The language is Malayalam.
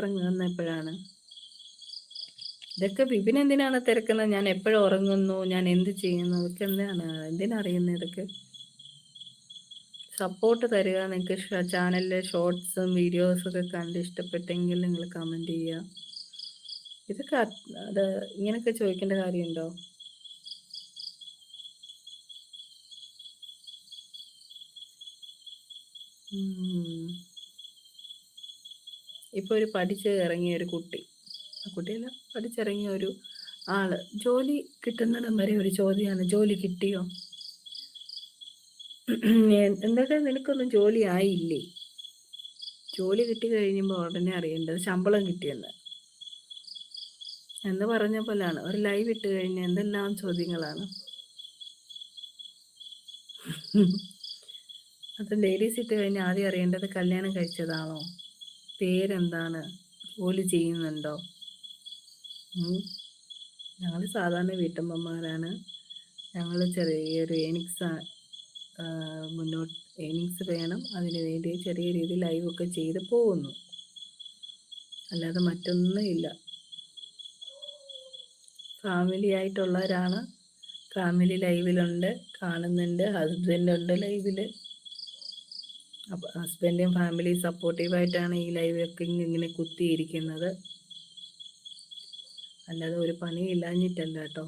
ഇറങ്ങുന്ന എപ്പോഴാണ്? ഇതൊക്കെ വിപിൻ എന്തിനാണ് തിരക്കുന്നത്? ഞാൻ എപ്പോഴും ഉറങ്ങുന്നു, ഞാൻ എന്ത് ചെയ്യുന്നു, ഇതൊക്കെ എന്തിനാണ് എന്തിനറിയുന്നത്? ഇതൊക്കെ സപ്പോർട്ട് തരിക. നിങ്ങൾക്ക് ചാനലിലെ ഷോർട്സും വീഡിയോസൊക്കെ കണ്ട് ഇഷ്ടപ്പെട്ടെങ്കിൽ നിങ്ങൾ കമൻറ്റ് ചെയ്യുക. ഇതൊക്കെ അത് ഇങ്ങനെയൊക്കെ ചോദിക്കേണ്ട കാര്യമുണ്ടോ? ഇപ്പോൾ ഒരു പഠിച്ച് ഇറങ്ങിയ ഒരു കുട്ടി, കുട്ടിയല്ല, പഠിച്ചിറങ്ങിയ ഒരു ആള് ജോലി കിട്ടുന്നിടം വരെ ഒരു ചോദ്യമാണ്, ജോലി കിട്ടിയോ? എന്തൊക്കെ നിനക്കൊന്നും ജോലി ആയില്ലേ? ജോലി കിട്ടി കഴിയുമ്പോൾ ഉടനെ അറിയേണ്ടത് ശമ്പളം കിട്ടിയെന്ന് എന്ന് പറഞ്ഞ പോലാണ്. ഒരു ലൈവ് ഇട്ട് കഴിഞ്ഞാൽ എന്തെല്ലാം ചോദ്യങ്ങളാണ്. അത് ലേഡീസ് ഇട്ട് കഴിഞ്ഞാൽ ആദ്യം അറിയേണ്ടത് കല്യാണം കഴിച്ചതാണോ, പേരെന്താണ്, ജോലി ചെയ്യുന്നുണ്ടോ. ഞങ്ങൾ സാധാരണ വീട്ടമ്മമാരാണ്. ഞങ്ങൾ ചെറിയൊരു മുന്നോട്ട് ഏണിങ്സ് വേണം, അതിനു വേണ്ടി ചെറിയ രീതിയിൽ ലൈവൊക്കെ ചെയ്ത് പോകുന്നു, അല്ലാതെ മറ്റൊന്നും ഇല്ല. ഫാമിലി ആയിട്ടുള്ളവരാണ്, ഫാമിലി ലൈവിലുണ്ട്, കാണുന്നുണ്ട്, ഹസ്ബൻഡുണ്ട് ലൈവിൽ. അപ്പോൾ ഹസ്ബൻഡും ഫാമിലി സപ്പോർട്ടീവായിട്ടാണ് ഈ ലൈവൊക്കെ ഇങ്ങനെ കുത്തിയിരിക്കുന്നത്, അല്ലാതെ ഒരു പണിയില്ലാഞ്ഞിട്ടല്ല കേട്ടോ.